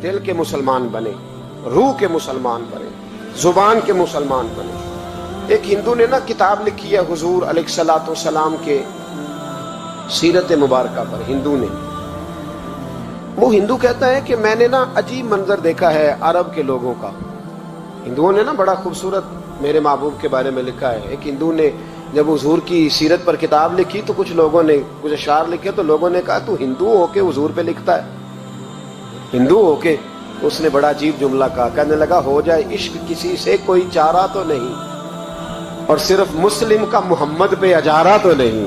दिल के मुसलमान बने, रूह के मुसलमान बने, जुबान के मुसलमान बने। एक हिंदू ने ना किताब लिखी है हुजूर अलैहिस्सलातु वस्सलाम के सीरत मुबारका पर। हिंदू ने, वो हिंदू कहता है कि मैंने ना अजीब मंजर देखा है अरब के लोगों का। हिंदुओं ने ना बड़ा खूबसूरत मेरे महबूब के बारे में लिखा है। एक हिंदू ने जब हुजूर की सीरत पर किताब लिखी तो कुछ लोगों ने कुछ अशार लिखे, तो लोगों ने कहा तू हिंदू होके हुजूर पे लिखता है, हिंदू होके। उसने बड़ा अजीब जुमला कहा, कहने लगा हो जाए इश्क किसी से कोई चारा तो नहीं, और सिर्फ मुस्लिम का मोहम्मद पे अजारा तो नहीं,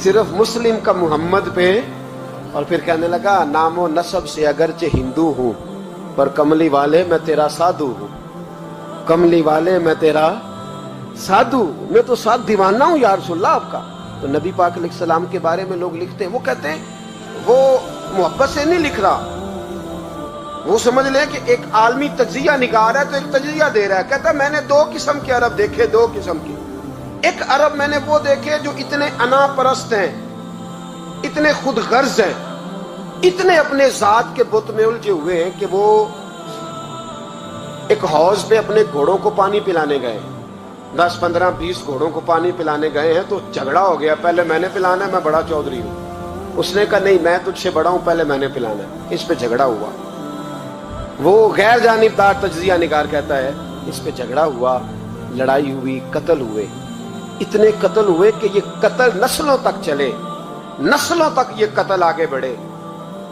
सिर्फ मुस्लिम का मोहम्मद पे। और फिर कहने लगा नामो नसब से अगरचे हिंदू हूं, पर कमली वाले मैं तेरा साधु हूं, कमली वाले मैं तेरा साधु, मैं तो साथ दीवाना हूं या रसूलल्लाह आपका। तो नबी पाक अलैहिस्सलाम के बारे में लोग लिखते हैं, वो कहते हैं वो मोहब्बत से नहीं लिख रहा, वो समझ ले कि एक आलमी तज्जिया निगार है तो एक तज्जिया दे रहा है। कहता है मैंने दो किस्म के अरब देखे, दो किस्म के। एक अरब मैंने वो देखे जो इतने अना परस्त हैं, इतने खुद गर्ज हैं, इतने अपने जात के बुत में उलझे हुए हैं कि वो एक हौज पे अपने घोड़ों को पानी पिलाने गए, 10, 15, 20 घोड़ों को पानी पिलाने गए हैं। तो झगड़ा हो गया, पहले मैंने पिलाना है, मैं बड़ा चौधरी हूं। उसने कहा नहीं मैं तुझसे बड़ा हूं, पहले मैंने पिलाना है। इस पे झगड़ा हुआ। वो गैर जानिबदार तज्जिया निगार कहता है इस पे झगड़ा हुआ, लड़ाई हुई, कत्ल हुए, इतने कत्ल हुए कि ये कत्ल नस्लों तक चले, नस्लों तक ये कत्ल आगे बढ़े।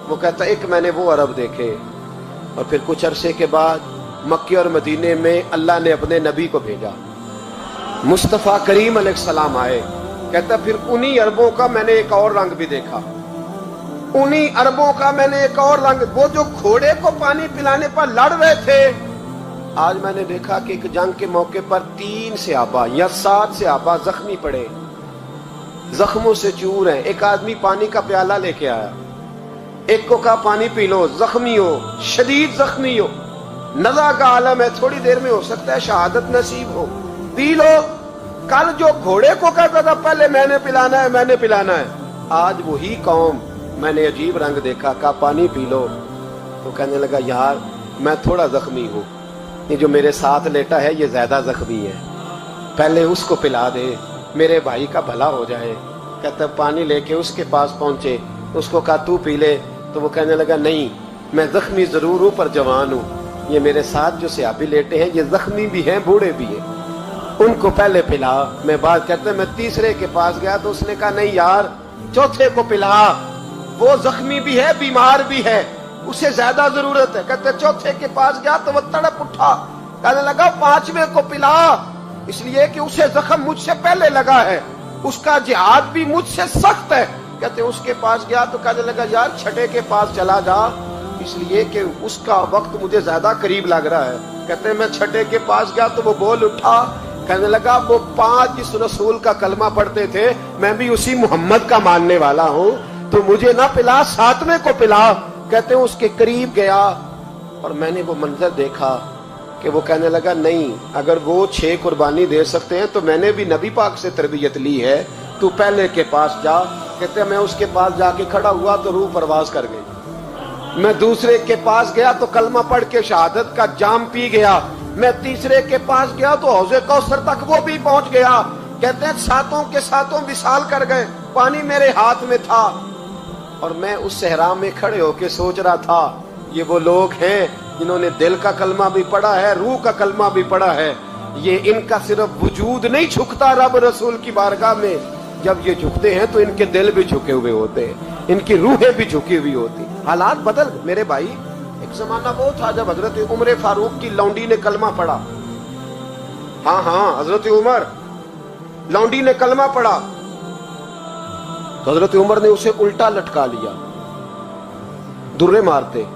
वो कहता है एक मैंने वो अरब देखे। और फिर कुछ अरसे के बाद मक्के और मदीने में अल्लाह ने अपने नबी को भेजा, मुस्तफा करीम अलैहिस्सलाम आए। कहता फिर उन्हीं अरबों का मैंने एक और रंग भी देखा, उन्हीं अरबों का मैंने एक और रंग, वो जो घोड़े को पानी पिलाने पर लड़ रहे थे, आज मैंने देखा कि एक जंग के मौके पर 3 सहाबा या 7 सहाबा जख्मी पड़े, जख्मों से चूर हैं। एक आदमी पानी का प्याला लेके आया, एक को कहा पानी पी लो, जख्मी हो, शदीद जख्मी हो, नज़ा का आलम है, थोड़ी देर में हो सकता है शहादत नसीब हो, पी लो। कल जो घोड़े को कहता था पहले मैंने पिलाना है, मैंने पिलाना है, आज वही कौम मैंने अजीब रंग देखा, कहा पानी पी लो। तो कहने लगा यार मैं थोड़ा जख्मी हूँ, ये जो मेरे साथ लेटा है ये ज्यादा जख्मी है, पहले उसको पिला दे, मेरे भाई का भला हो जाए। कहता पानी लेके उसके पास पहुंचे, उसको कहा तू पी ले। तो वो कहने लगा नहीं मैं जख्मी जरूर हूँ पर जवान हूँ, ये मेरे साथ जो सहाबी लेटे हैं ये जख्मी भी हैं, बूढ़े भी हैं, उनको पहले पिला। मैं बात कहते मैं तीसरे के पास गया तो उसने कहा नहीं यार चौथे को पिला, वो जख्मी भी है, बीमार भी है, उसे ज्यादा जरूरत है। कहते चौथे के पास गया तो वो तड़प उठा, कहने लगा 5वें को पिला, इसलिए कि उसे जख्म मुझसे पहले लगा है, उसका जिहाद भी मुझसे सख्त है। कहते उसके पास गया तो कहने लगा यार 6ठे के पास चला जा, इसलिए कि उसका वक्त मुझे ज्यादा करीब लग रहा है। कहते मैं 6ठे के पास गया तो वो बोल उठा, कहने लगा वो 5 जिस रसूल का कलमा पढ़ते थे मैं भी उसी मोहम्मद का मानने वाला हूँ, तो मुझे ना पिला 7वें को पिला। कहते हैं उसके करीब गया और मैंने वो मंजर देखा कि वो कहने लगा नहीं अगर वो 6 कुर्बानी दे सकते हैं तो मैंने भी नबी पाक से तरबियत ली है, तू पहले के पास जा। कहते मैं उसके पास जाके खड़ा हुआ तो रूह परवाज कर गई। मैं दूसरे के पास गया तो कलमा पढ़ के शहादत का जाम पी गया। मैं तीसरे के पास गया तो हौजे कौसर तक वो भी पहुंच गया। कहते हैं 7 के 7 विसाल कर गए, पानी मेरे हाथ में था और मैं उस सहरा में खड़े होके सोच रहा था ये वो लोग हैं जिन्होंने दिल का कलमा भी पढ़ा है, रूह का कलमा भी पढ़ा है, ये इनका सिर्फ वजूद नहीं झुकता रब रसूल की बारगाह में, जब ये झुकते हैं तो इनके दिल भी झुके हुए होते हैं, इनकी रूहें भी झुकी हुई होती। हालात बदल मेरे भाई। एक जमाना वो था जब हजरत उमर फारूक की लौंडी ने कलमा पढ़ा, हाँ हजरत उमर लौंडी ने कलमा पढ़ा तो हजरत उमर ने उसे उल्टा लटका लिया, दुर्रे मारते।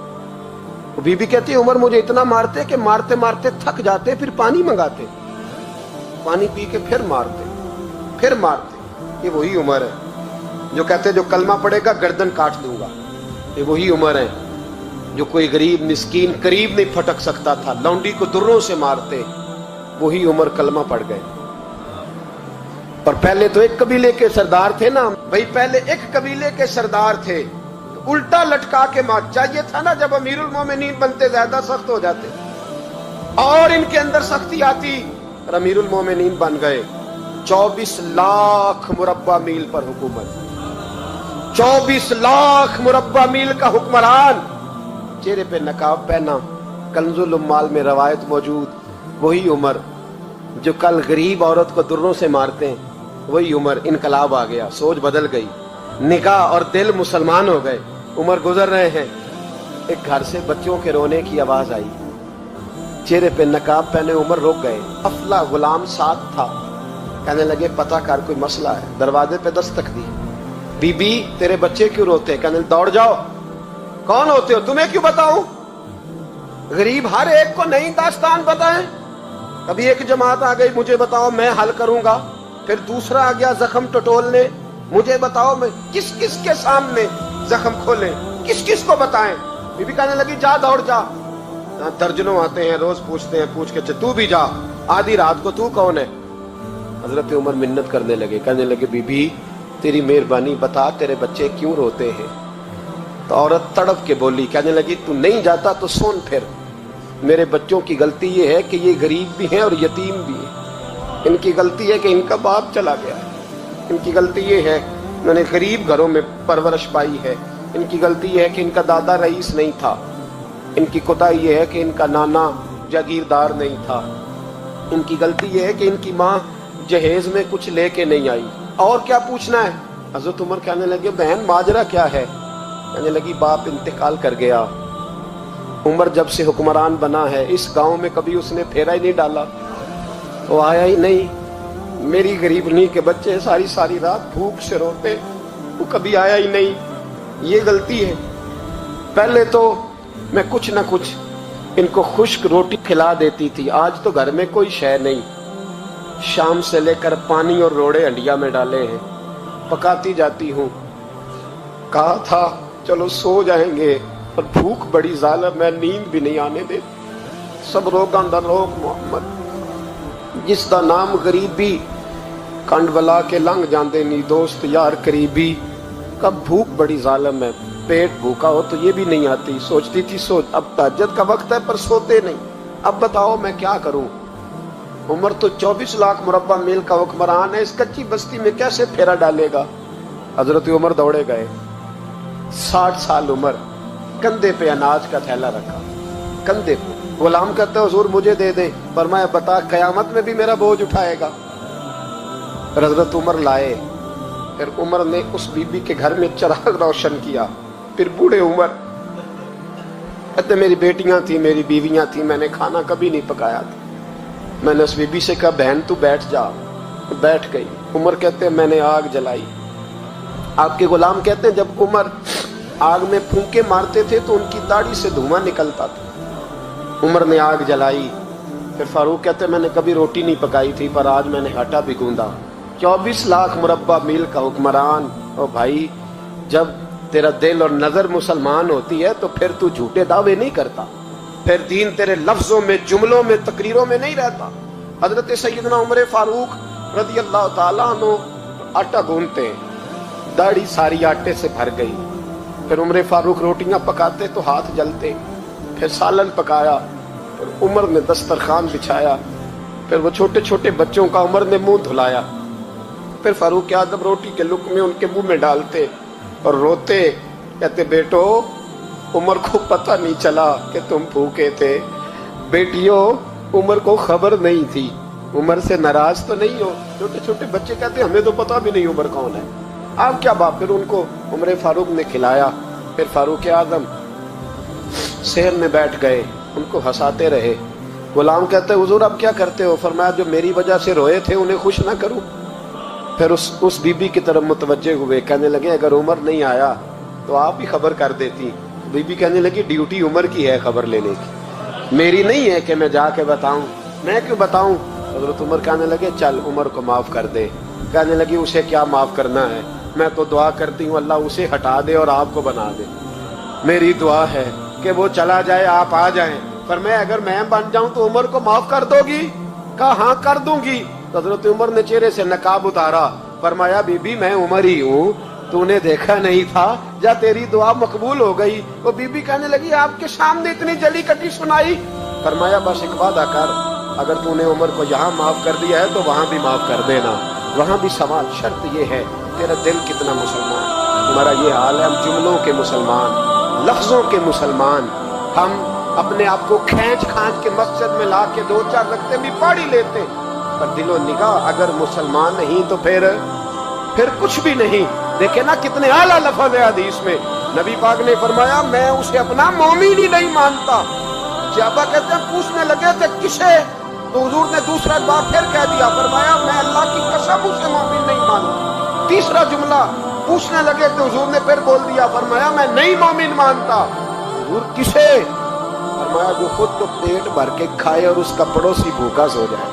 बीबी कहती है उमर मुझे इतना मारते कि मारते मारते थक जाते, फिर पानी मंगाते, पानी पी के फिर मारते। ये वही उमर है जो कहते जो कलमा पड़ेगा गर्दन काट दूंगा, ये वही उमर है जो कोई गरीब मिस्कीन करीब नहीं फटक सकता था, लौंडी को दुर्रों से मारते, वही उमर कलमा पड़ गए। और पहले तो एक कबीले के सरदार थे ना भाई, पहले एक कबीले के सरदार थे, तो उल्टा लटका के मार। चाहिए था ना जब अमीरुल मोमिनीन बनते ज्यादा सख्त हो जाते, और इनके अंदर सख्ती आती और अमीरुल मोमिनीन बन गए। 24 लाख मुरब्बा मील पर हुकूमत, 24 लाख मुरब्बा मील का हुक्मरान, चेहरे पे नकाब पहना। कंजुल उम्माल में रवायत मौजूद, वही उमर जो कल गरीब औरत को दुर्रों से मारते हैं, वही उमर। इनकलाब आ गया, सोच बदल गई, निगाह और दिल मुसलमान हो गए। उमर गुजर रहे हैं, एक घर से बच्चों के रोने की आवाज आई, चेहरे पे नकाब पहने उमर रुक गए। अफला गुलाम साथ था, कहने लगे पता कर कोई मसला है। दरवाजे पे दस्तक दी, बीबी तेरे बच्चे क्यों रोते? कहने दौड़ जाओ, कौन होते हो, तुम्हें क्यों बताऊं? गरीब हर एक को नई दास्तान बताएं। कभी एक जमात आ गई, मुझे बताओ मैं हल करूंगा। फिर दूसरा आ गया जख्म टटोलने, मुझे बताओ मैं किस किस के सामने जख्म खोले, किस किस को बताएं। बीबी कहने लगी जा दौड़ जा। दर्जनों आते हैं, रोज पूछते हैं, पूछ के तू भी जा, आधी रात को तू कौन है? हजरत उमर मिन्नत करने लगे, कहने लगे बीबी तेरी मेहरबानी बता तेरे बच्चे क्यों रोते हैं? तो औरत तड़प के बोली, कहने लगी तू नहीं जाता तो सुन, फिर मेरे बच्चों की गलती ये है कि ये गरीब भी हैं और यतीम भी हैं। इनकी गलती है कि इनका बाप चला गया है, इनकी गलती ये है मैंने गरीब घरों में परवरिश पाई है, इनकी गलती ये है कि इनका दादा रईस नहीं था, इनकी कोताही ये है कि इनका नाना जागीरदार नहीं था, इनकी गलती ये है कि इनकी माँ जहेज में कुछ लेके नहीं आई। और क्या पूछना है? हजरत उमर कहने लगे बहन माजरा क्या है? कहने लगी बाप इंतकाल कर गया। उमर जब से हुक्मरान बना है इस गांव में कभी उसने फेरा ही नहीं डाला, वो आया ही नहीं। मेरी गरीबनी के बच्चे सारी सारी रात भूख से रोते, वो कभी आया ही नहीं। ये गलती है। पहले तो मैं कुछ ना कुछ इनको खुश्क रोटी खिला देती थी, आज तो घर में कोई शय नहीं। शाम से लेकर पानी और रोड़े हंडिया में डाले हैं, पकाती जाती हूँ। कहा था चलो सो जाएंगे, पर भूख बड़ी जालिम है, नींद भी नहीं आने दे। सब रोगां दा रोग मोहम्मद, जिसदा नाम गरीबी, कंड वला के लंघ जाते नी दोस्त यार करीबी। कब भूख बड़ी जालिम है, पेट भूखा हो तो ये भी नहीं आती। सोचती थी सोच, अब तहज्जुद का वक्त है पर सोते नहीं। अब बताओ मैं क्या करूं? उमर तो 24 लाख मुरब्बा मील का हुक्मरान है, इस कच्ची बस्ती में कैसे फेरा डालेगा? हजरत उमर दौड़े गए। 60 साल उम्र, कंधे पे अनाज का थैला रखा, कंधे पे। गुलाम कहते हुजूर मुझे दे दे। फरमाया बता कयामत में भी मेरा बोझ उठाएगा? हजरत उमर लाए। फिर उमर ने उस बीबी के घर में चिराग रोशन किया। फिर बूढ़े उमर कहते मेरी बेटियां थी, मेरी बीवियां थी, मैंने खाना कभी नहीं पकाया था। मैंने उस बीबी से कहा बहन तू बैठ जा, बैठ गई। उमर कहते मैंने आग जलाई। आपके गुलाम कहते हैं जब उमर आग में फूंके मारते थे तो उनकी दाढ़ी से धुआं निकलता था। उमर ने आग जलाई। फिर फारूक कहते मैंने कभी रोटी नहीं पकाई थी, पर आज मैंने आटा भी गूंदा। 24 लाख मुरब्बा मील का हुक्मरान। और भाई जब तेरा दिल और नजर मुसलमान होती है तो फिर तू झूठे दावे नहीं करता, फिर दीन तेरे लफ्जों में, जुमलों में, तकरीरों में नहीं रहता। हजरत सैयदना उमर फारूक रज़ी अल्लाह ताला अन्हु आटा गूंथते हैं, दाढ़ी सारी आटे से भर गई। फिर उमर फारूक रोटियां पकाते तो हाथ जलते। फिर सालन पकाया, फिर उमर ने दस्तरखान बिछाया। फिर वो छोटे छोटे बच्चों का उमर ने मुंह धुलाया। फिर फारूक आज़म रोटी के लुक़्मे उनके मुंह में डालते और रोते, कहते बेटो उमर को पता नहीं चला कि तुम भूखे थे। बेटियों उमर को खबर नहीं थी। उमर से नाराज तो नहीं हो? छोटे छोटे बच्चे कहते हमें तो पता भी नहीं उमर कौन है, आप क्या बात। फिर उनको उमर फारूक ने खिलाया। फिर फारूक आज़म शहर में बैठ गए, उनको हंसाते रहे। गुलाम कहते हुजूर अब क्या करते हो? फरमाया जो मेरी वजह से रोए थे उन्हें खुश ना करूं। फिर उस बीबी की तरफ मुतवज्जे हुए, कहने लगे अगर उमर नहीं आया तो आप ही खबर कर देती। बीबी कहने लगी ड्यूटी उमर की है खबर लेने की, मेरी नहीं है कि मैं जाके बताऊं। मैं क्यों बताऊं? हजरत उमर कहने लगे चल उमर को माफ कर दे। कहने लगी उसे क्या माफ करना है, मैं तो दुआ करती हूँ अल्लाह उसे हटा दे और आपको बना दे। मेरी दुआ है कि वो चला जाए, आप आ जाएं, पर मैं अगर मैं बन जाऊं तो उमर को माफ कर दोगी? कहा हाँ कर दूंगी। हजरत उमर ने चेहरे से नकाब उतारा, फरमाया बीबी मैं उमर ही हूँ, तूने देखा नहीं था या तेरी दुआ मकबूल हो गई। वो बीबी कहने लगी आपके सामने इतनी जली कटी सुनाई। फरमाया बस एक वादा कर, अगर तूने उमर को यहाँ माफ कर दिया है तो वहां भी माफ कर देना। वहां भी सवाल, शर्त ये है तेरा दिल कितना मुसलमान। हमारा ये हाल है, हम जुमलों के मुसलमान, लफ्जों के मुसलमान। हम अपने आप को खींच खांच के मस्जिद में ला के 2-4 रखते भी पढ़ ही लेते, पर दिलो निगाह अगर मुसलमान नहीं तो फिर कुछ भी नहीं। देखे ना कितने आला लफ्ज़ है हदीस में। नबी पाक ने फरमाया मैं उसे अपना मोमिन ही नहीं मानता। सहाबा कहते हैं पूछने लगे थे किसे, तो हुजूर ने दूसरा बार फिर कह दिया, फरमाया मैं अल्लाह की कसम उसे मोमिन नहीं मानता। तीसरा जुमला पूछने लगे तो हुजूर ने फिर बोल दिया, फरमाया मैं नहीं मोमिन मानता। हुजूर किसे? फरमाया जो खुद तो पेट भर के खाए और उसका पड़ोसी भूखा सो जाए।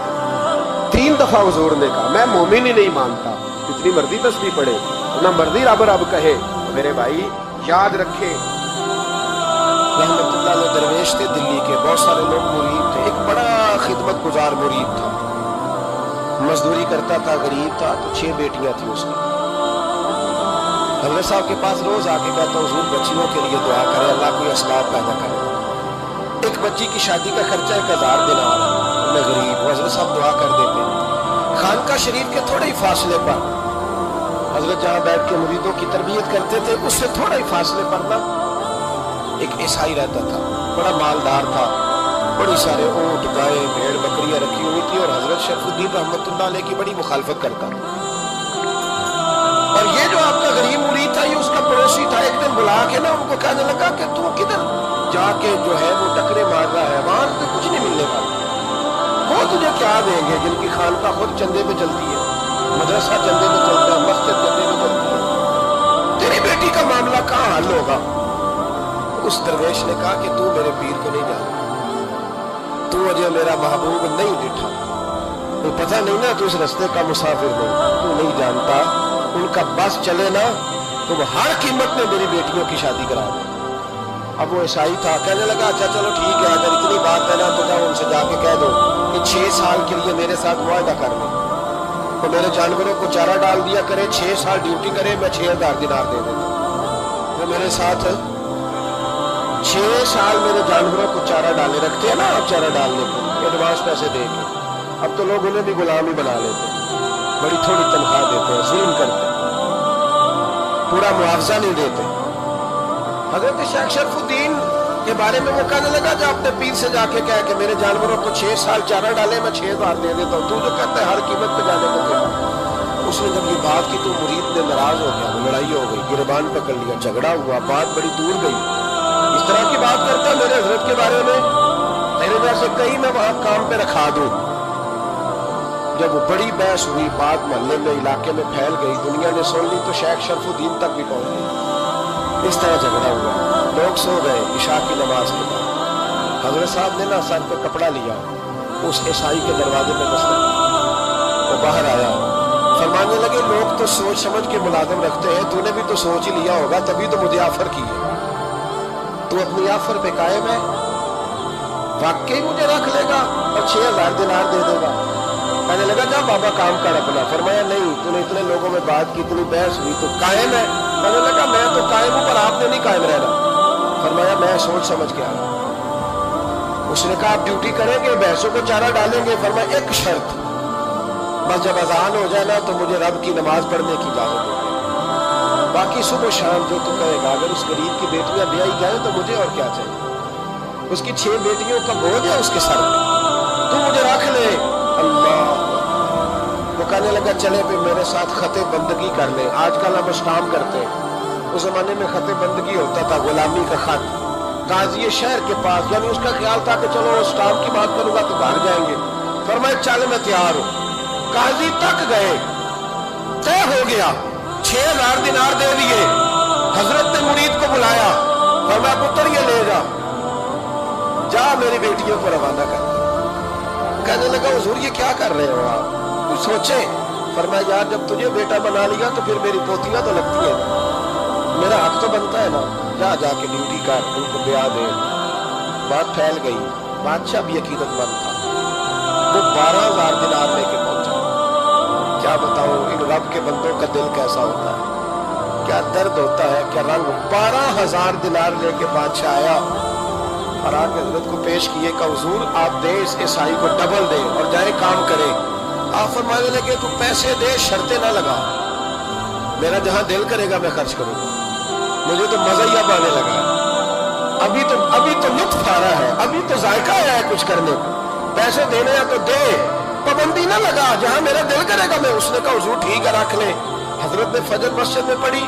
3 दफा हुजूर ने कहा मैं मोमिन ही नहीं मानता। जितनी मर्जी तस्बीह पढ़े, ना मर्जी रब रब कहे। मेरे भाई याद रखे, रहमतुल्लाह अलैह दरवेश थे दिल्ली के, बहुत सारे लोग मुरीद थे। एक बड़ा खिदमत गुजार मुरीद था, मजदूरी करता था, गरीब था, तो 6 बेटियां थी उसकी। हज़रत साहब के पास रोज आके कहता हुजूर बच्चियों के लिए दुआ करें, अल्लाह कोई असबाब पैदा करे। एक बच्ची की शादी का खर्चा 1000 दिनार, मैं गरीब, हज़रत साहब दुआ कर देते। खानका शरीफ के थोड़े ही फासले पर हजरत जहाँ बैठ के मुरीदों की तरबियत करते थे, उससे थोड़ा ही फासले पर ना एक ईसाई रहता था, बड़ा मालदार था, बड़ी सारे ऊंट गाय भेड़ बकरियां रखी हुई थी, और हजरत शरफुद्दीन रहमतुल्लाह अलैह की बड़ी मुखालफत करता था। और ये जो आपका गरीब मुरीद था, ये उसका पड़ोसी था। एक दिन बुला के ना उनको कहने लगा कि तू किधर जाके जो है वो टकरे मार रहा है, वहां पे कुछ नहीं मिलने वाला, वो तुझे क्या देंगे जिनकी खानका खुद चंदे पे चलती है, मदरसा चंदे में चलता है, मस्जिद चंदे में चलती है, तेरी बेटी का मामला कहाँ हल होगा? उस दरवेश ने कहा कि तू मेरे पीर को नहीं जानता, तू अजय मेरा महबूब नहीं दिखा, तो पता नहीं ना तू इस रास्ते का मुसाफिर हो, तू नहीं जानता। उनका बस चले ना तो वो हर कीमत में मेरी बेटियों की शादी करा दे। अब वो ईसाई था, कहने लगा अच्छा चलो ठीक है, अगर इतनी बात है ना तो जाओ उनसे जाके कह दो कि 6 साल के लिए मेरे साथ मुआहदा कर ले, तो मेरे जानवरों को चारा डाल दिया करे, 6 साल ड्यूटी करे, मैं 6000 दिनार दे देता। वो मेरे साथ 6 साल मेरे जानवरों को चारा डाले रखते हैं ना, अब चारा डालने को एडवांस पैसे दे के। अब तो लोग उन्हें भी गुलाम ही बना लेते हैं, बड़ी थोड़ी तनख्वाह देते हैं, जुल्म करते हैं, पूरा मुआवजा नहीं देते। हजरत शेख शरफुद्दीन के बारे में वो कहने लगा जो अपने पीर से जाके कह के मेरे जानवरों को 6 साल चारा डाले, मैं 6000 दे देता हूँ, तू जो कहता है हर कीमत पे जाने को क्या। उसने जब ये बात की तो मुरीद ने नाराज हो गया, लड़ाई हो गई, गिरबान पकड़ लिया, झगड़ा हुआ, बात बड़ी दूर गई। इस तरह की बात करता मेरे हजरत के बारे में, तेरे जैसे कहीं मैं वहां काम पे रखा दूं। जब बड़ी बहस हुई, बात मोहल्ले में इलाके में फैल गई, दुनिया ने सुन ली, तो शेख शरफुद्दीन तक भी पहुंच गई। इस तरह झगड़ा हुआ, लोग सो गए इशा की नमाज के बाद। हजरत साहब ने ना सर पे कपड़ा लिया, उस ईसाई के दरवाजे पे दस्तक दी, वो बाहर आया, फरमाने लगे लोग तो सोच समझ के मुलाजिम रखते हैं, तूने भी तो सोच ही लिया होगा, तभी तो मुझे ऑफर की है, तू अपनी ऑफर पे कायम है, वाकई मुझे रख लेगा और 6000 दिनार दे देगा। कहने लगा जा बाबा काम कर अपना। फरमाया नहीं, तूने इतने लोगों में बात की, इतनी बहस हुई, तो कायम है? कहने लगा मैं तो कायम हूं, पर आपने नहीं कायम रहना। फरमाया मैं सोच समझ के आ रहा। उसने कहा आप ड्यूटी करेंगे, भैंसों को चारा डालेंगे? फरमाया एक शर्त, बस जब अजान हो जाए ना तो मुझे रब की नमाज पढ़ने की इजाजत दे, बाकी सुबह शाम जो तू कहेगा। अगर उस गरीब की बेटियां ब्याही जाए तो मुझे और क्या चाहिए, उसकी 6 बेटियों का बोझ है उसके सर पे, तू मुझे रख ले। अल्लाह, वो कहने लगा चले भी मेरे साथ खते बंदगी कर ले। आजकल हम स्टाम्प करते हैं, उस जमाने में खते बंदगी होता था, गुलामी का खत, काजी शहर के पास, यानी उसका ख्याल था कि चलो स्टाम्प की बात करूंगा तो भाग जाएंगे। फरमाया चल मैं तैयार हूं। काजी तक गए, तय हो गया, 6000 दिनार दे दिए। हजरत ने मुरीद को बुलाया, फरमाया पुत्र ये ले जा मेरी बेटियों को रवाना कर। कहने लगा हुजूर ये क्या कर रहे हो आप, कुछ सोचे? फरमाया यार जब तुझे बेटा बना लिया तो फिर मेरी पोतियां तो लगती है ना, मेरा हक तो बनता है ना, जाके ड्यूटी कर, उनको ब्याह दे। बात फैल गई, बादशाह भी अकीदतमंद था, वो 12000 दिनार लेके पहुंचा। क्या बताऊं इन रब के बंदों का दिल कैसा होता है, کیا درد ہوتا ہے، کیا رنگ. 12,000 دینار لے کے بادشاہ آیا اور آ کے حضرت کو پیش کیے کہ حضور آپ دیں اس عیسائی کو ڈبل دیں اور جائے کام کرے. آپ فرمانے لگے تو پیسے دے، شرطیں نہ لگا، میرا جہاں دل کرے گا میں خرچ کروں گا. مجھے تو مزہ ہی اب آنے لگا ہے، ابھی تو لطف آ رہا ہے، ابھی تو ذائقہ آیا ہے کچھ کرنے کو. پیسے دینے ہیں تو دے، پابندی نہ لگا، جہاں میرا دل کرے گا میں. اس نے کہا حضور ٹھیک ہے رکھ لیں. حضرت نے فجر مسجد میں پڑھی،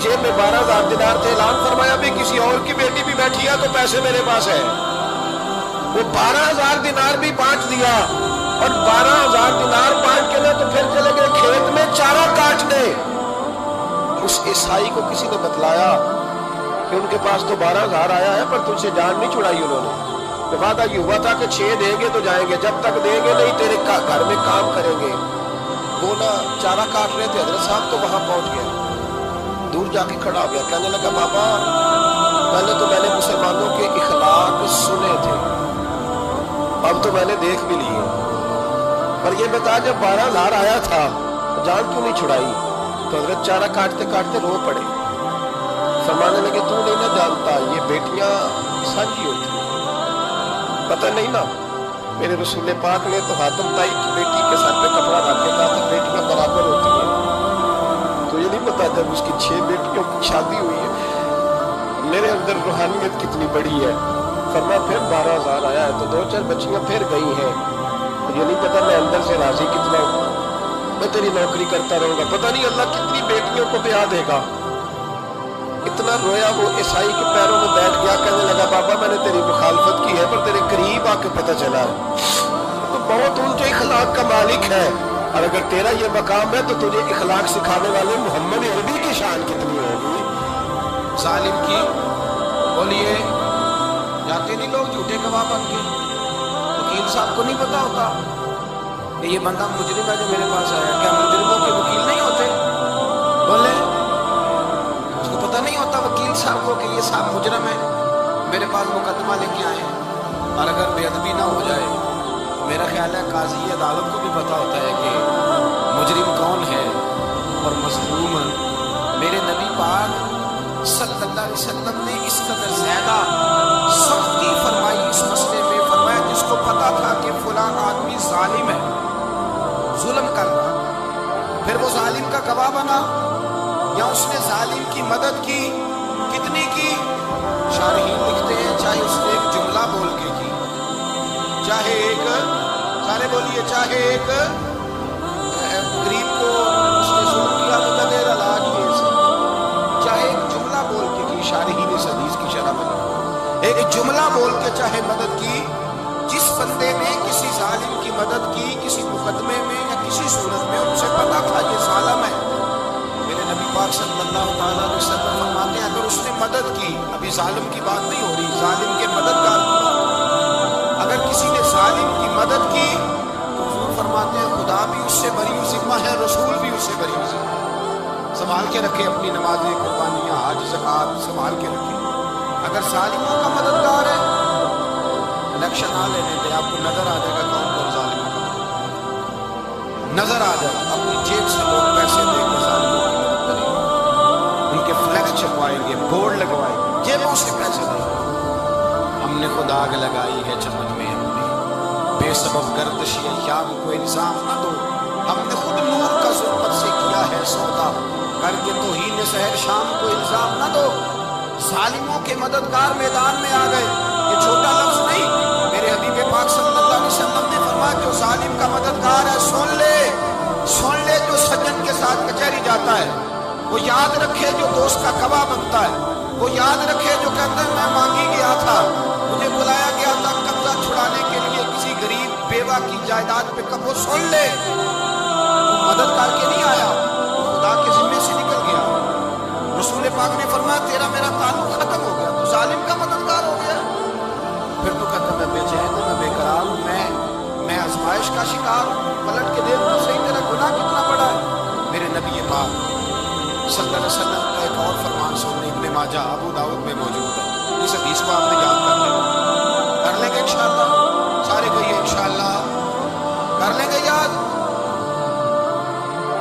جیب میں 12,000 دینار تھے. اعلان فرمایا بھی کسی اور کی بیٹی بھی بیٹھی ہے تو پیسے میرے پاس ہے. وہ 12,000 دینار بھی بانٹ دیا اور 12,000 دینار بانٹ کے نہ تو پھر چلے گئے کھیت میں چارہ کاٹنے. اس عیسائی کو کسی نے بتلایا کہ ان کے پاس تو 12,000 آیا ہے پر تجھ سے جان نہیں چھڑائی انہوں نے. وعدہ یہ ہوا تھا کہ 6 دیں گے تو جائیں گے، جب تک دیں گے نہیں تیرے گھر میں کام کریں گے. وہ نہ چارہ کاٹ رہے تھے، حضرت صاحب تو وہاں پہنچ گیا، دور جا کے کھڑا ہو گیا، کہنے لگا بابا پہلے تو میں نے مسلمانوں کے اخلاق سنے تھے، اب تو میں نے دیکھ بھی لیے، پر یہ بتا جب 12,000 آیا تھا جان کیوں نہیں چھڑائی؟ تو حضرت چارہ کاٹتے کاٹتے رو پڑے. فرمانے لگے تو نہیں نہ جانتا یہ بیٹیاں سانجھی ہوتی ہیں، پتہ نہیں نا. میرے رسول پاک نے تو حاتم تائی کی بیٹی کے سر پہ کپڑا رکھ کے کہا تھا بیٹیاں برابر ہوتی ہیں. تو یہ نہیں پتا جب اس کی 6 بیٹیوں کی شادی ہوئی ہے میرے اندر روحانیت کتنی بڑی ہے. فرما پھر 12,000 آیا ہے تو 2-4 بچیاں پھر گئی ہیں. یہ نہیں پتا میں اندر سے راضی کتنا ہوں، میں تیری نوکری کرتا رہوں گا، پتہ نہیں اللہ کتنی بیٹیوں کو بیاہ دے گا. اتنا رویا وہ عیسائی کے پیروں میں بیٹھ گیا، کہنے لگا بابا میں نے تیری مخالفت کی ہے پر تیرے قریب آ کے پتہ چلا ہے تو بہت اونچے اخلاق کا مالک ہے، اور اگر تیرا یہ مقام ہے تو تجھے اخلاق سکھانے والے محمد عربی کی شان کتنی ہوگی. ظالم کی بولیے جاتے نہیں لوگ جھوٹے گواہ بن کے. وکیل صاحب کو نہیں پتا ہوتا کہ یہ بندہ مجرم ہے جو میرے پاس آیا، کیا مجرموں کے وکیل نہیں ہوتے؟ بولے اس کو پتہ نہیں ہوتا وکیل صاحب کو کہ یہ صاحب مجرم ہے، میرے پاس مقدمہ لے کے آئے ہیں. اور اگر بے ادبی نہ ہو جائے میرا خیال ہے قاضی عدالت کو بھی پتا ہوتا ہے کہ مجرم کون ہے اور مظلوم. میرے نبی پاک صلی اللہ علیہ وسلم نے اس قدر زیادہ سختی فرمائی اس مسئلے میں. فرمایا جس کو پتا تھا کہ فلاں آدمی ظالم ہے، ظلم کر رہا، پھر وہ ظالم کا گواہ بنا یا اس نے ظالم کی مدد کی، کتنی کی؟ شارحین لکھتے ہیں چاہے اس نے ایک جملہ بول کے کی، چاہے ایک سارے بولیے چاہے ایک غریب کو اس نے ظلم کیا تو بغیر علاج یہ سے، چاہے ایک جملہ بول کے کی. شارحین اس حدیث کی شرح میں ایک جملہ بول کے چاہے مدد کی. جس بندے نے کسی ظالم کی مدد کی کسی مقدمے میں یا کسی صورت میں، اسے پتا تھا یہ ظالم ہے، میرے نبی پاک صلی اللہ تعالیٰ علیہ وسلم فرماتے ہیں اگر اس نے مدد کی، ابھی ظالم کی بات نہیں ہو رہی، ظالم کے مددگار کی بات، اگر کسی نے ظالم کی مدد کی تو حضور فرماتے ہیں خدا بھی اس سے بری ذمہ ہے، رسول بھی اس سے بری ذمہ ہے. سنبھال کے رکھے اپنی نمازیں، قربانیاں، حج، زکوٰۃ سنبھال کے رکھے. اگر ظالموں کا مددگار ہے الیکشن آ لینے دے، آپ کو نظر آ جائے گا کون کون ظالموں کا نظر آ جائے گا. اپنی جیب سے لوگ پیسے دے کے ظالموں کی مدد کریں گے، ان کے فلیکس چھپوائیں گے، بورڈ لگوائیں گے، جیبوں سے پیسے دیں گے. ہم نے خود آگ لگائی ہے چمن میں اپنی، بے سبب گردشی ایام کو الزام نہ دو، ہم نے خود نور کا ظلمت سے کیا ہے سودا، کر کے توہین سحر شام کو الزام نہ دو. ظالموں کے مددگار میدان میں آ گئے. یہ چھوٹا لفظ نہیں، میرے حبیب پاک صلی اللہ علیہ وسلم نے فرمایا جو ظالم کا مددگار ہے سن لے جو سجن کے ساتھ کچہری جاتا ہے، وہ یاد رکھے جو دوست کا گواہ بنتا ہے، وہ یاد رکھے جو کہتا ہے میں مانگی گیا تھا، مجھے بلایا گیا تھا قبضہ چھڑانے کے لیے کسی غریب بیوہ کی جائیداد پہ، کب وہ سن لے وہ مدد کر کے نہیں آیا، وہ خدا کے ذمے سے نکل گیا. رسول پاک نے فرمایا تیرا میرا تعلق ختم ہو گیا، تو ظالم کا مددگار ہو گیا. پھر تو کہتا میں بے چین ہوں، میں بے قرار ہوں، میں آزمائش کا شکار ہوں. پلٹ کے دیکھ تو صحیح تیرا گناہ کتنا بڑا ہے. میرے نبی پاک صلی اللہ علیہ وسلم کا ایک اور فرمان سننے ابن ماجہ ابو داؤد میں موجود ہے. اس حدیث کو آپ نے یاد کر لیں گے انشاءاللہ، سارے کہیے انشاءاللہ کر لیں گے یاد.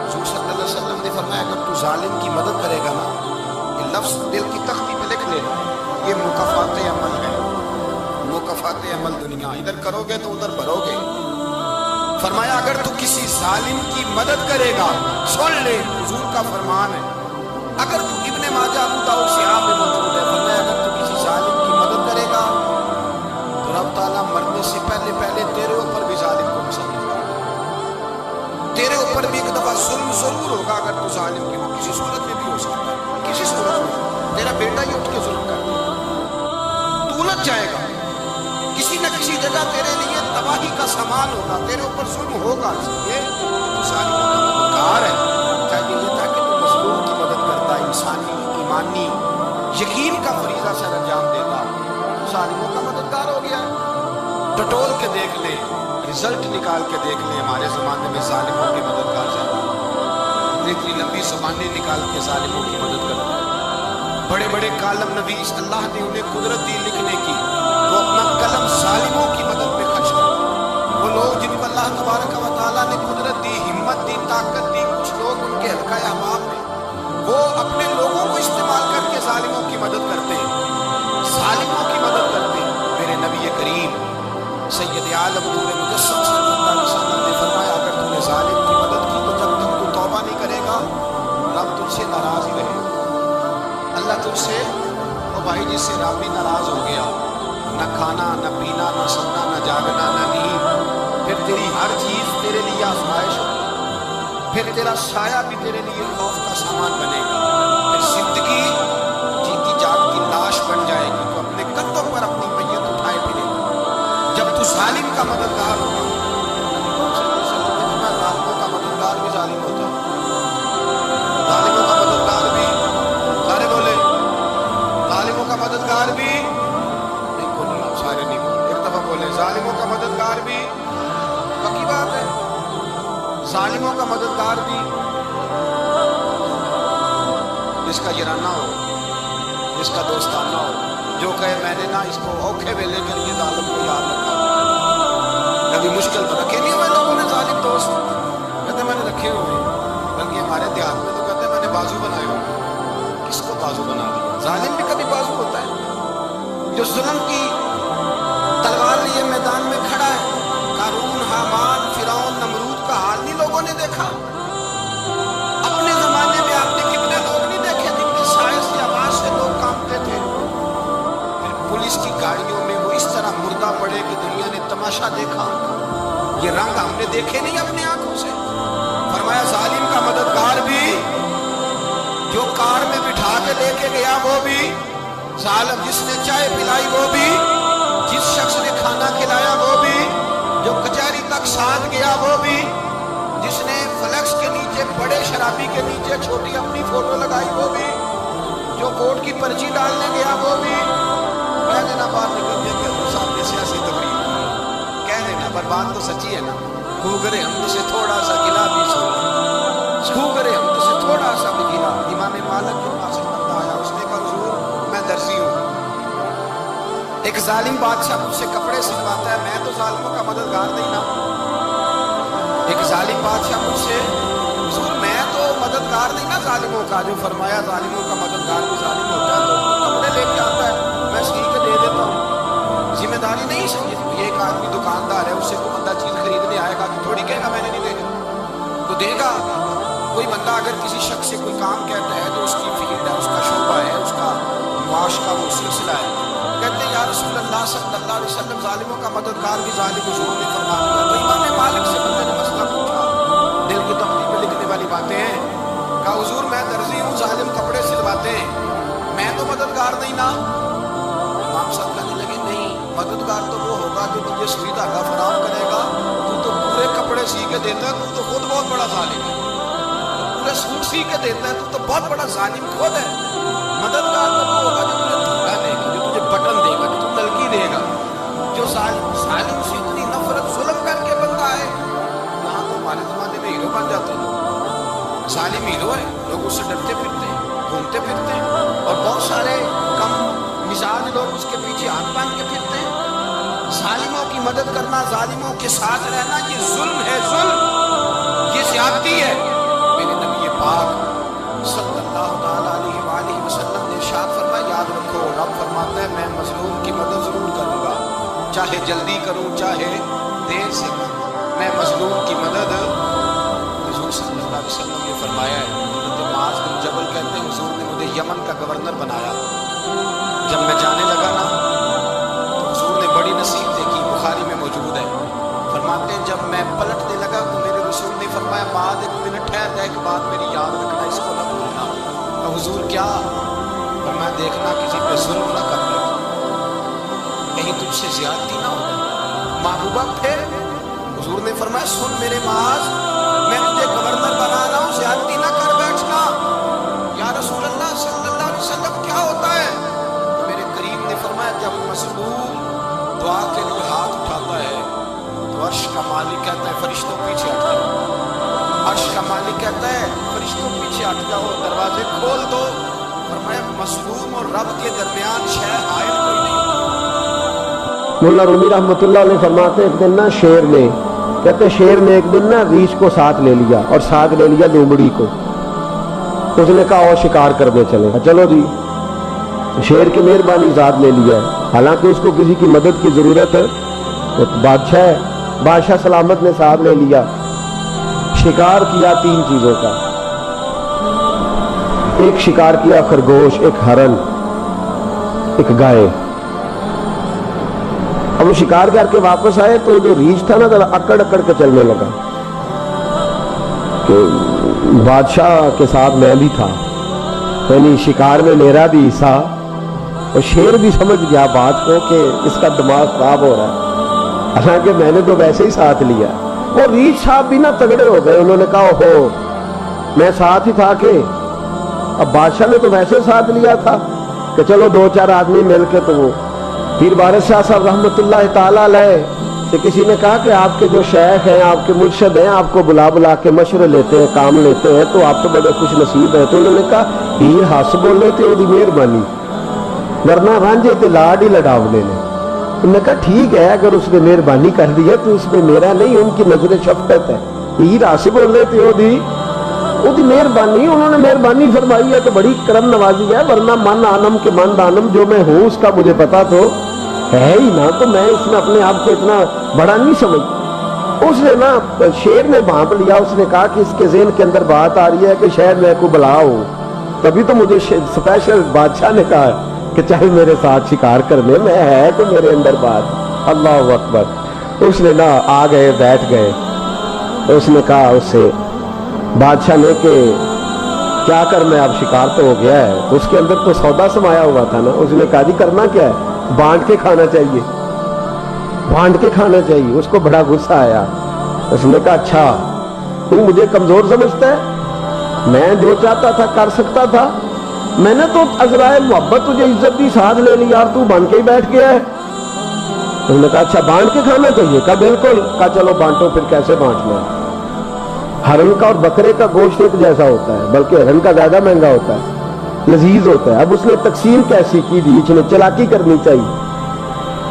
حضور صلی اللہ علیہ وسلم نے فرمایا اگر تو ظالم کی مدد کرے گا نا لفظ دل کی تختی پہ لکھ لے، یہ مکافات عمل ہے، مکافات عمل دنیا، ادھر کرو گے تو ادھر بھرو گے۔ فرمایا اگر تو کسی ظالم کی مدد کرے گا، سن لے حضور کا فرمان ہے، اگر تو ابن ماجہ ابو داؤد صحاح میں موجود ہے، فرمایا اگر تو کسی ظالم کی مدد کرے گا تو رب تعالیٰ مرنے سے پہلے پہلے تیرے اوپر بھی ظالم کو مسلط کرے گا، تیرے اوپر بھی ایک دفعہ ظلم ضرور ہوگا اگر تو ظالم کی، وہ کسی صورت میں بھی ہو سکتا ہے، کسی صورت میں تیرا بیٹا ہی اٹھ کے ظلم کر دے گا، تو الجھ جائے گا، کسی نہ کسی جگہ تیرے لیے تباہی کا سامان ہوگا، تیرے اوپر ظلم ہوگا، اس لیے تو ظالموں کا مددگار ہے۔ چاہیے یہ تھا کہ تو مظلوم کی مدد کرتا، انسانی ایمانی یقین کا فریضہ سر انجام دیتا، تو ظالموں کا مددگار ہو گیا۔ ٹٹول کے دیکھ لیں، رزلٹ نکال کے دیکھ لیں، ہمارے زمانے میں ظالموں کی مددگار زیادہ، اتنی لمبی زبانیں نکال کے ظالموں کی مدد کرتا ہے، بڑے بڑے کالم نویس اللہ نے انہیں قدرت دی لکھنے کی، وہ اپنا قلم ظالموں کی مدد میں خرچ کرتے، وہ لوگ جن کو اللہ تبارک و تعالیٰ نے قدرت دی، ہمت دی، طاقت دی، کچھ لوگ ان کے حلقہ احباب میں وہ اپنے لوگوں کو استعمال کر کے ظالموں کی مدد کرتے ہیں، ظالموں کی مدد کرتے ہیں۔ میرے نبی کریم سید عالم نور مجسم صلی اللہ علیہ وسلم نے فرمایا اگر تم نے ظالم کی مدد کی تو جب تک تو توبہ نہیں کرے گا رب تجھ سے ناراض ہی رہے گا، اللہ تجھ سے، وہ بھائی جس سے رب بھی ناراض ہو گیا، نہ کھانا نہ پینا نہ سونا نہ جاگنا نہ نیند، پھر تیری ہر چیز تیرے لیے آزمائش ہوگی، پھر تیرا سایہ بھی تیرے لیے خوف کا سامان بنے گا، پھر زندگی جیتی جاگتی لاش بن جائے گی، تو اپنے کندھوں پر اپنی میت اٹھائے پھرے گا۔ جب تو ظالم کا مددگار ہوگا، ظالموں کا مددگار بھی ظالم ہوتا ہے، ظالموں کا مددگار بھی، سارے بولے ظالموں کا مددگار بھی، سارے نہیں بولے، ایک دفعہ بولے ظالموں کا مددگار بھی، پکی بات ہے، ظالموں کا مددگار بھی، جس کا یارانہ ہو، جس کا دوستانہ ہو، جو کہے میں نے نہ اس کو اوکھے ویلے کے لیے ظالم کو یاد رکھا، کبھی مشکل تو رکھے نہیں ہوئے لوگوں نے ظالم دوست، کہتے میں نے رکھے ہوئے، بلکہ ہمارے دیہات میں تو کہتے میں نے بازو بنائے ہوئے، کس کو بازو بنا دیا؟ ظالم بھی کبھی بازو ہوتا ہے، جو ظلم کی تلوار لیے میدان میں کھڑا ہے، قارون، حامان، فرعون، نمرود کا حال نہیں لوگوں نے دیکھا؟ اپنے زمانے میں آپ نے کتنے لوگ نہیں دیکھے جن کی سائے سے آواز سے لوگ کانپتے تھے؟ پھر پولیس کی گاڑیوں میں وہ اس طرح مردہ پڑے کہ دنیا نے تماشا دیکھا، یہ رنگ ہم نے دیکھے نہیں اپنے آنکھوں سے۔ فرمایا ظالم کا مددگار بھی، جو کار میں بٹھا کے لے کے گیا وہ بھی ظالم، جس نے چائے پلائی وہ بھی، جس شخص نے کھانا کھلایا وہ بھی، جو کچہری تک ساتھ گیا وہ بھی، جس نے فلیکس کے نیچے بڑے شرابی کے نیچے چھوٹی اپنی فوٹو لگائی وہ بھی، جو ووٹ کی پرچی ڈالنے گیا وہ بھی، کہہ دینا بات نکل دیں گے سامنے سیاسی تقریر، کہہ دینا پر بات تو سچی ہے نا، خوگر حمد سے تھوڑا سا گلا بھی سو، خوگر حمد سے تھوڑا سا بھی گلا۔ امام مالک کے پاس ایک بندہ آیا، اس نے کہا حضور میں درزی ہوں، ایک ظالم بادشاہ مجھ سے کپڑے سلواتا ہے، میں تو ظالموں کا مددگار نہیں نا، ایک ظالم بادشاہ مجھ سے، حضور میں تو مددگار نہیں نا ظالموں کا، جو فرمایا ظالموں کا مددگار بھی ظالم ہوتا ہے، تو کپڑے لے کے آتا ہے میں سی کے دے دیتا ہوں، ذمہ داری نہیں سمجھ، یہ ایک آدمی دکاندار ہے، اس سے کوئی بندہ چیز خریدنے آئے گا تو تھوڑی کہے گا میں نے نہیں دینا، تو دے گا۔ کوئی بندہ اگر کسی شخص سے کوئی کام کہتا ہے تو اس کی فیلڈ ہے، اس کا شعبہ ہے، اس کا معاش کا وہ سلسلہ ہے، کہتے ہیں یا رسول اللہ صلی اللہ علیہ وسلم ظالموں کا مددگار بھی ظالم، حضور نے فرما دیا۔ تو امام مالک سے بندے نے مسئلہ پوچھا، دل کی تختی پہ لکھنے والی باتیں ہیں، کہا حضور میں درزی ہوں، ظالم کپڑے سلواتے ہیں، میں تو مددگار نہیں نا۔ امام صاحب کہنے لگے نہیں، مددگار تو وہ ہوگا جو تجھے سوئی دھاگا فراہم کرے گا، تو پورے کپڑے سی کے دیتا ہے، تو خود بہت بڑا ظالم ہے، پورے سوٹ سی کے دیتا ہے، تو بہت بڑا ظالم خود ہے۔ مددگار تو وہ ہوگا جو تجھے دھوکا دے گا، جو تجھے بٹن دے گا، جو تجھے تلقی دے گا، جو ظالم سے اتنی نفرت ظلم کر کے بندہ ہے۔ یہاں تو ہمارے زمانے میں ہیرو بن جاتے ہیں لوگ، ظالم ہیرو ہے، لوگ اس سے ڈرتے پھرتے ہیں، گھومتے پھرتے ہیں، اور بہت سارے کم مزاج لوگ اس کے پیچھے ہاتھ باندھ کے پھرتے ہیں۔ ظالموں کی مدد کرنا، ظالموں کے ساتھ رہنا، یہ ظلم ہے، ظلم، یہ زیادتی ہے۔ میرے نبی پاک صلی اللہ تعالیٰ علیہ وآلہ وسلم نے मजलूम की मदद जरूर करूंगा, चाहे जल्दी करूं चाहे देर से करूं, मैं मजलूम की मदद। हुजूर सल्लल्लाहु अलैहि वसल्लम ने फरमाया है, हज़रत मुआज़ बिन जबल कहते हैं हुजूर ने मुझे यमन का गवर्नर बनाया। जब मैं जाने लगा ना तो हुजूर ने बड़ी नसीब देखी, बुखारी में मौजूद है। फरमाते हैं जब मैं पलटने लगा तो मेरे रसूल ने फरमाया बाद एक मिनट ठहर जा, एक बात मेरी याद रखना, इसको न भूलना। और हुजूर क्या? फरमाया देखना किसी पे जुल्म न कर ले, कहीं तुझसे ज्यादती ना हो जाए। महबूबा फिर हुजूर ने फरमाया सुन मेरे माज, मैं तुझे गवर्नर बना रहा हूँ, ज्यादती ना कर बैठना। या रसूल अल्लाह सल्लल्लाहु अलैहि वसल्लम क्या होता है? तो मेरे करीम ने फरमाया जब मजलूम दुआ के लिए हाथ उठाता है तो अर्श का मालिक कहता है फरिश्तों पीछे हट जाओ। अर्श का मालिक कहता है फरिश्तों पीछे हट जाओ, दरवाजे खोल दो। फरमाया मजलूम और रब के दरमियान शय आयल कोई नहीं। मुल्ला रूमी रहमतुल्लाह अलैह फरमाते एक दिन ना शेर ने, कहते शेर ने एक दिन ना रीछ को साथ ले लिया और साथ ले लिया लोमड़ी को। उसने कहा और शिकार करने चले। चलो जी, शेर की मेहरबानी ज़ात ले लिया है, हालांकि उसको किसी की मदद की जरूरत है। तो बादशाह सलामत ने साथ ले लिया। शिकार किया 3 चीजों का। एक शिकार किया खरगोश, एक हरन, एक गाय। अब वो शिकार करके वापस आए तो जो रीछ था ना जरा अकड़ अकड़ के चलने लगा कि बादशाह के साथ मैं भी था, यानी शिकार में मेरा भी हिस्सा। और शेर भी समझ गया बात को कि इसका दिमाग खराब हो रहा है, हालांकि मैंने तो वैसे ही साथ लिया। वो रीछ साहब भी ना तगड़े हो गए, उन्होंने कहा हो मैं साथ ही था कि अब बादशाह ने तो वैसे साथ लिया था कि चलो 2-4 आदमी मिलके। तो वो पीर वारिस शाह साहब रहमतुल्लाह ताला अलैह से किसी ने कहा कि आपके जो शेख हैं, आपके मुर्शिद हैं, आपको बुला बुला के मशवरे लेते हैं, काम लेते हैं, तो आप तो बड़े खुश नसीब हैं। तो उन्होंने कहा हीर हस बोले तो ओदी मेहरबानी, वरना रांझे ते लाड ही लड़ावने ने। उन्होंने कहा ठीक है, अगर उसने मेहरबानी कर दी है तो उसमें मेरा नहीं, उनकी नजर शफकत है। हीर हस बोले तो ओदी मेहरबानी, उन्होंने मेहरबानी फरमाई है तो बड़ी करम नवाजी है, वरना मन आनम के मन दानम जो मैं हूँ उसका मुझे पता तो है ही ना, तो मैं इसमें अपने आप को इतना बड़ा नहीं समझ। उसने ना शेर ने भांप लिया, उसने कहा कि इसके ज़हन के अंदर बात आ रही है कि शायद मैं को बुलाओ, तभी तो मुझे स्पेशल बादशाह ने कहा कि चाहे मेरे साथ शिकार करने में है तो मेरे अंदर बात। अल्लाह अकबर। उसने ना आ गए, बैठ गए। तो उसने कहा उससे बादशाह ने कि क्या करना है, अब शिकार तो हो गया है। तो उसके अंदर तो सौदा समाया हुआ था ना। उसने कहा जी करना क्या है, बांट के खाना चाहिए, बांट के खाना चाहिए। उसको बड़ा गुस्सा आया। उसने कहा अच्छा तू मुझे कमजोर समझता है, मैं जो चाहता था कर सकता था, मैंने तो अजराए मोहब्बत तुझे इज्जत दी साथ ले ली यार, तू बन के ही बैठ गया है। उसने कहा अच्छा बांट के खाना चाहिए। कहा बिल्कुल। कहा चलो बांटो। फिर कैसे बांटना है? हरन का और बकरे का गोश्त एक जैसा होता है, बल्कि हरन का ज्यादा महंगा होता है, लजीज होता है। अब उसने तकसीम कैसी की दी, इसने चलाकी करनी चाहिए।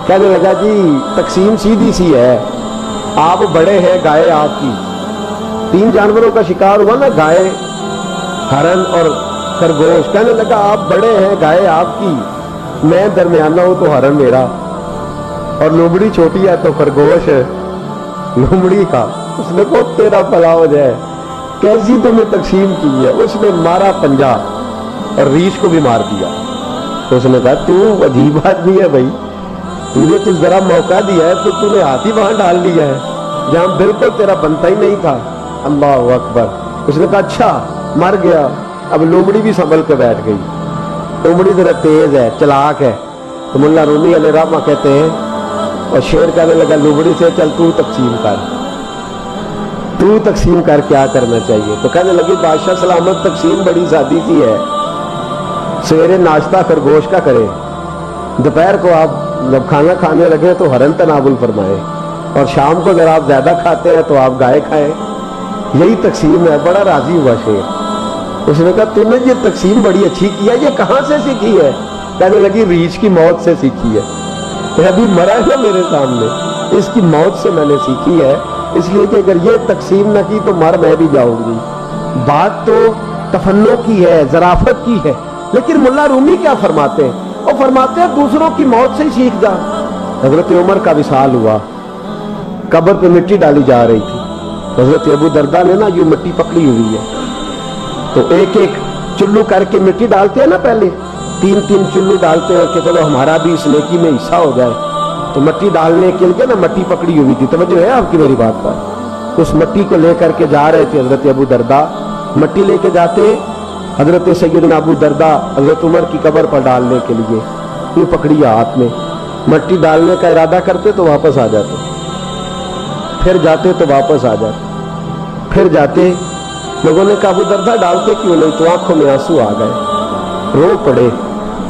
कहने लगा जी तकसीम सीधी सी है, आप बड़े हैं, गाय आपकी। 3 जानवरों का शिकार हुआ ना, गाय, हरन और खरगोश। कहने लगा आप बड़े हैं, गाय आपकी, मैं दरमियाना हूं तो हरन मेरा, और लोमड़ी छोटी है तो खरगोश लोमड़ी का। उसने को तेरा भला हो जाए, कैसी तुमने तकसीम की है। उसने मारा पंजा और रीछ को भी मार दिया। तो उसने कहा तू अजीब आदमी है भाई, तूने तो जरा मौका दिया है तो तूने हाथ ही वहां डाल लिया है जहां बिल्कुल तेरा बनता ही नहीं था। अल्लाह अकबर। उसने कहा अच्छा मर गया। अब लोमड़ी भी संभल के बैठ गई। लोमड़ी जरा तेज है, चलाक है। तो मुल्ला रूमी अलैह रहमा कहते हैं, और शेर कहने लगा लोमड़ी से चल तू तकसीम कर, तू तकसीम कर क्या करना चाहिए। तो कहने लगी बादशाह सलामत तकसीम बड़ी सादी सी है, सवेरे नाश्ता खरगोश का करें, दोपहर को आप जब खाना खाने लगे तो हरन तनावुल फरमाए, और शाम को अगर आप ज्यादा खाते हैं तो आप गाय खाएं। यही तकसीम है। बड़ा राजी हुआ शेर। उसने कहा तूने ये तकसीम बड़ी अच्छी की है, ये कहां से सीखी है? कहने लगी रीछ की मौत से सीखी है। अभी मरा है मेरे सामने, इसकी मौत से मैंने सीखी है, इसलिए कि अगर ये तकसीम न की तो मर मैं भी जाऊंगी। बात तो तफन्नो की है, जराफत की है, लेकिन मुल्ला रूमी क्या फरमाते हैं, और फरमाते हैं दूसरों की मौत से ही सीख जा। हजरत उमर का विसाल हुआ, कब्र पे मिट्टी डाली जा रही थी। हजरत अबू दरदा ने ना यूं मिट्टी पकड़ी हुई है, तो एक एक चुल्लू करके मिट्टी डालते हैं ना, पहले 3-3 चुल्लू डालते हैं कि चलो हमारा भी इस नेकी में हिस्सा हो जाए। तो मिट्टी डालने के लिए ना मिट्टी पकड़ी हुई थी, तवज्जो है आपकी मेरी बात पर। उस मिट्टी को लेकर के जा रहे थे हजरत अबू दरदा, मिट्टी लेके जाते हजरत सैयदना अबू दरदा हजरत उमर की कब्र पर डालने के लिए, यूं पकड़ी हाथ में, मिट्टी डालने का इरादा करते तो वापस आ जाते, फिर जाते तो वापस आ जाते, फिर जाते। लोगों ने कहा अबू दरदा डालते क्यों नहीं? तो आंखों में आंसू आ गए, रो पड़े,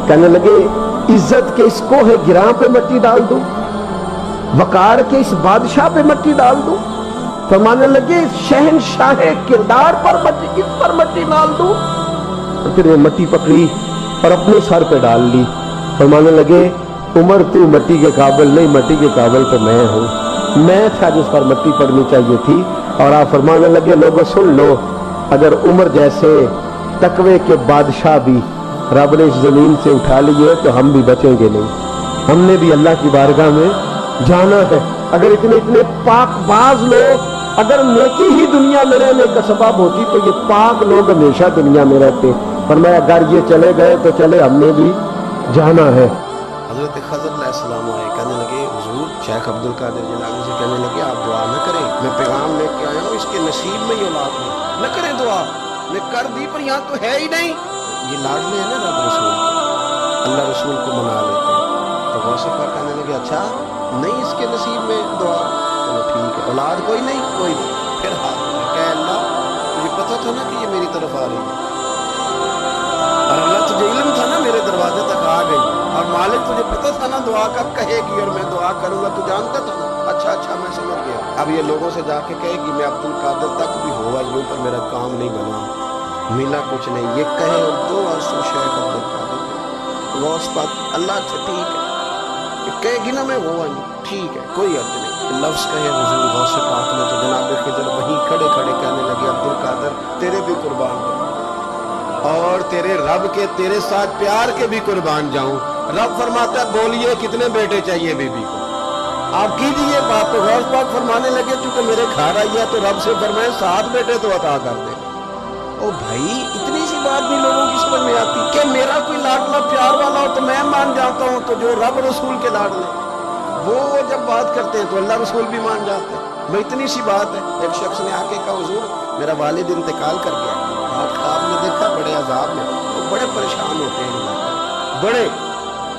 कहने लगे इज्जत के इस कोहे गिरां पे मिट्टी डाल दूं, वकार के इस बादशाह पे मिट्टी डाल दूं? फरमाने लगे शहनशाह किरदार पर मिट्टी, इस पर मिट्टी डाल दूं? और फिर वो मिट्टी पकड़ी और अपने सर पे डाल ली। फरमाने लगे उमर तू मिट्टी के काबिल नहीं, मिट्टी के काबिल तो मैं हूं, मैं था जिस पर मिट्टी पड़नी चाहिए थी। और आप फरमाने लगे लोगों सुन लो, अगर उमर जैसे तकवे के बादशाह भी रब ने इस जमीन से उठा लिए तो हम भी बचेंगे नहीं, हमने भी अल्लाह की बारगाह में जाना है। अगर इतने इतने पाकबाज लोग, अगर नेकी ही दुनिया में रहने का सबब होती तो ये पाक लोग हमेशा दुनिया में रहते। पर मैं अगर ये चले गए तो चले, हमने भी जाना है। हजरत खज़र अलैहिस्सलाम आए, कहने लगे हुजूर, शेख अब्दुल कादिर जिलानी से कहने लगे आप दुआ न करें, मैं पैगाम लेके आया हूँ, इसके नसीब में ही औलाद नहीं, न करें दुआ। मैं कर दी पर यहाँ तो है ही नहीं। ये लाडले हैं ना रब रसूल, अल्लाह रसूल को मना लेते हैं। तो गौसे पाक कहने लगे अच्छा नहीं इसके नसीब में दुआ, चलो ठीक है, औलाद कोई नहीं, कोई नहीं। फिर हाथ कह अल्लाह तुझे पता था ना कि ये मेरी तरफ आ रही है, और अल्लाह तुझे इल्म था ना मेरे दरवाजे तक आ गई, और मालिक तुझे पता था ना दुआ कब कहेगी और मैं दुआ करूंगा, तू जानता था ना। अच्छा अच्छा मैं समझ गया। अब ये लोगों से जाके कहेगी मैं अब्दुल कादिर तक भी हुआ यूं पर मेरा काम नहीं बना, मिला कुछ नहीं, ये कहे और दो आंसू शेख अब्दुल कादिर गौस पाक अल्लाह अच्छा ठीक है, ये कहेगी ना मैं हुआ यूं ठीक है, कोई अर्ज नहीं। लफ्ज कहे हुजूर गौस पाक ने तो जनाब खिजर वहीं खड़े खड़े कहने लगे अब्दुल कादिर तेरे भी कुर्बान हो और तेरे रब के तेरे साथ प्यार के भी कुर्बान जाऊं। रब फरमाता है बोलिए कितने बेटे चाहिए बीबी को, आप कीजिए बात। तो गौस पाक फरमाने लगे चूंकि मेरे घर आई है तो रब से फरमाए 7 बेटे तो अता कर दे। ओ भाई इतनी सी बात भी लोगों की समझ में आती कि मेरा कोई लाडला प्यार वाला हो तो मैं मान जाता हूँ, तो जो रब रसूल के लाडले वो जब बात करते हैं तो अल्लाह रसूल भी मान जाते हैं। भाई इतनी सी बात है। एक शख्स ने आके कहा हुजूर मेरा वालिद इंतकाल कर गया, रात ख्वाब में देखा बड़े अजाब में, तो बड़े परेशान होते हैं बड़े,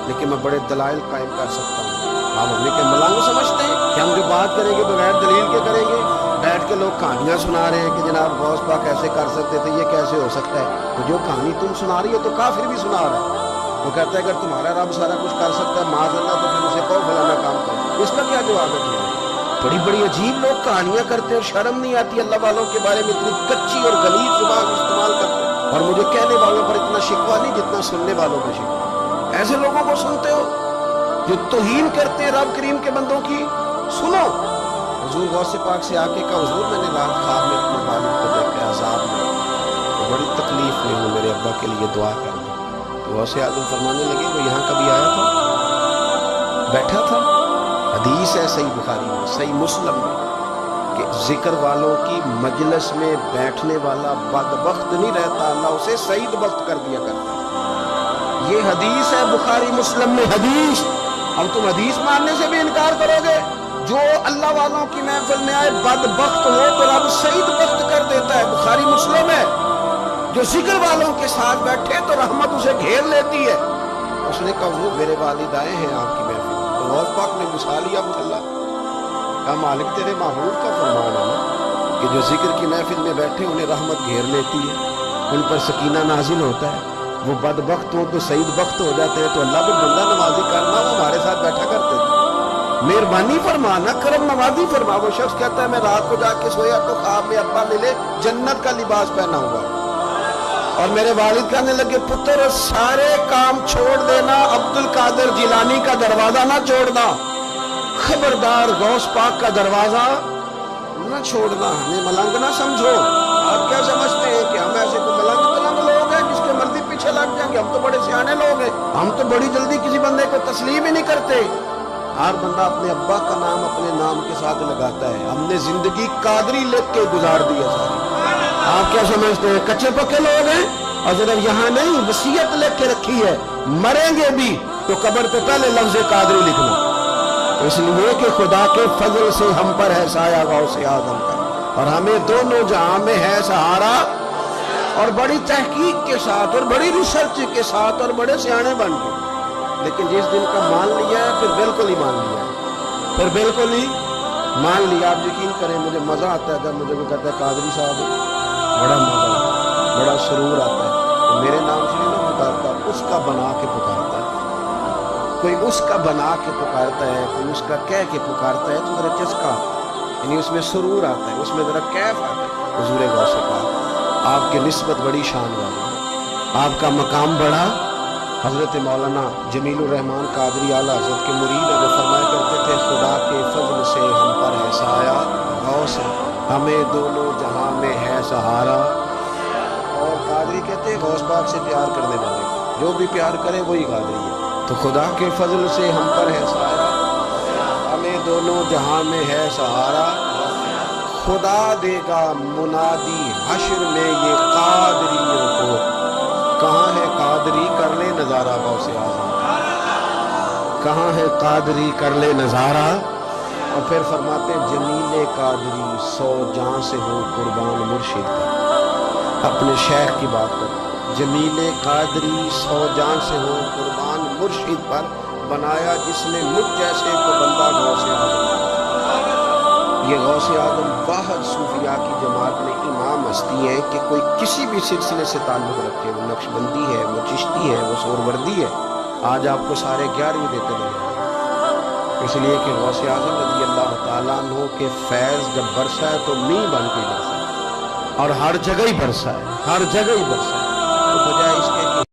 लेकिन मैं बड़े दलाइल कायम कर सकता हूँ। आप हमें क्या मलांग समझते हैं कि हम जो बात करेंगे बगैर दलील के करेंगे? बैठ के लोग कहानियां सुना रहे हैं कि जनाब गौस पाक ऐसे कर सकते थे, ये कैसे हो सकता है? तो जो कहानी तुम सुना रही हो तो काफिर भी सुना रहा है। वो कहता है अगर तुम्हारा रब सारा कुछ कर सकता है माज़अल्लाह तो फिर उसे कहो फलाना काम करो, इसका क्या जवाब है तुम्हारा? बड़ी बड़ी अजीब लोग कहानियां करते हैं और शर्म नहीं आती अल्लाह वालों के बारे में, इतनी कच्ची और गलीज जुबान इस्तेमाल करते हैं। और मुझे कहने वालों पर इतना शिकवा नहीं जितना सुनने वालों पर शिकवा। ऐसे लोगों को सुनते हो जो तौहीन करते हैं रब करीम के बंदों की। सुनो हुजूर गौसे पाक से आके कहा हुजूर मैंने रात ख्वाब में अपने वालिद को देखा अज़ाब में, तो बड़ी तकलीफ में हूँ, मेरे अब्बा के लिए दुआ करना। तो गौसे आज़म फरमाने लगे वो यहाँ कभी आया था, बैठा था। हदीस है सही बुखारी में सही मुस्लिम में कि जिक्र वालों की मजलिस में बैठने वाला बदबख्त नहीं रहता, अल्लाह उसे सईद बख्त कर दिया करता है। ये हदीस है बुखारी मुस्लिम में हदीस। अब तुम हदीस मानने से भी इनकार करोगे? जो अल्लाह वालों की महफिल में आए बदबख्त हो तो रब सईद बख्त कर देता है, बुखारी मुस्लिम है। जो जिक्र वालों के साथ बैठे तो रहमत उसे घेर लेती है। उसने कहा हुजूर मेरे वालिद आए हैं आपकी महफिल। तो गौस पाक ने घुसा लिया मुसल्ला, कहा मालिक तेरे महबूब का फरमान है ना कि जो जिक्र की महफिल में बैठे उन्हें रहमत घेर लेती है, उन पर सकीना नाजिल होता है। वो बदबख्त हो तो सईद बख्त हो जाते हैं। तो अल्लाह भी बंदा नमाजी करना, वो हमारे साथ बैठा करते थे। मेहरबानी फरमाना, करम नवाजी फरमा। वो शख्स कहता है मैं रात को जाके सोया तो ख्वाब में अब्बा मिले जन्नत का लिबास पहना हुआ, और मेरे वालिद कहने लगे पुत्र सारे काम छोड़ देना, अब्दुल कादिर जिलानी का दरवाजा ना छोड़ना, खबरदार गौस पाक का दरवाजा न छोड़ना, हमें मलंग ना समझो। आप क्या समझते हैं कि हम ऐसे को मलंग तलंग लोग हैं जिसके मर्जी पीछे लग जाएंगे? हम तो बड़े बड़े सियाने लोग हैं, हम तो बड़ी जल्दी किसी बंदे को तस्लीम ही नहीं करते। हर बंदा अपने अब्बा का नाम अपने नाम के साथ लगाता है। हमने जिंदगी कादरी लिख के गुजार दी है सारी। आप क्या समझते हैं कच्चे पक्के लोग हैं? और जरा यहाँ नहीं, वसीयत लिख के रखी है, मरेंगे भी तो कब्र पे पहले लफ्ज कादरी लिखना, इसलिए कि खुदा के फजल से हम पर है साया गौसे आजम का, और हमें दोनों जहां में है सहारा। और बड़ी तहकीक के साथ और बड़ी रिसर्च के साथ और बड़े सियाने बन गए, लेकिन जिस दिन का मान लिया है फिर बिल्कुल ही मान लिया है, फिर बिल्कुल ही मान लिया। आप यकीन करें मुझे मजा आता है जब मुझे कोई कहता है कादरी साहब, बड़ा मजा आता है, बड़ा सुरूर आता है। तो मेरे नाम से नहीं पुकारता, उसका बना के पुकारता है। कोई उसका बना के पुकारता है, कोई उसका कह के पुकारता है, तो जरा चस्का, यानी उसमें सुरूर आता है, उसमें जरा कैफ आता है। हुजूर गौसे पाक आपकी निस्बत बड़ी शान वाली, आपका मकाम बड़ा। हजरत मौलाना जमीलुर रहमान कादरी आला हजरत के मुरीद है, वो फरमाया करते थे खुदा के फजल से हम पर है साया गौस, हमें दोनों जहां में है सहारा। और कादरी कहते हैं गौस पाक से प्यार करने वाले, जो भी प्यार करे वही कादरी है। तो खुदा के फजल से हम पर है साया, हमें दोनों जहां में है सहारा। खुदा देगा मुनादी हश्र में ये कादरियों को, कहाँ है कादरी कर ले नजारा गौसे आज़म, कहाँ है कादरी कर ले नजारा। और फिर फरमाते जमीले कादरी 100 जान से हो कुर्बान मुर्शिद का। अपने शेख की बात कर, जमीले कादरी 100 जान से हो कुर्बान मुर्शिद पर, बनाया जिसने मुझ जैसे को बंदा गौसे आज़म। ये गौसे आज़म वाहद सूफिया की जमात में इमाम हस्ती है कि कोई किसी भी सिलसिले से ताल्लुक़ रखे, वो नक्शबंदी है, वो चिश्ती है, वो सोरवर्दी है, आज आपको सारे 11वीं देते रहे। इसलिए कि गौसे आज़म रज़ी अल्लाह ताला अन्हु के फैज़ जब बरसा है तो मींह बन के बरसा है, और हर जगह ही बरसा है, हर जगह ही बरसा है। तो बजाय इसके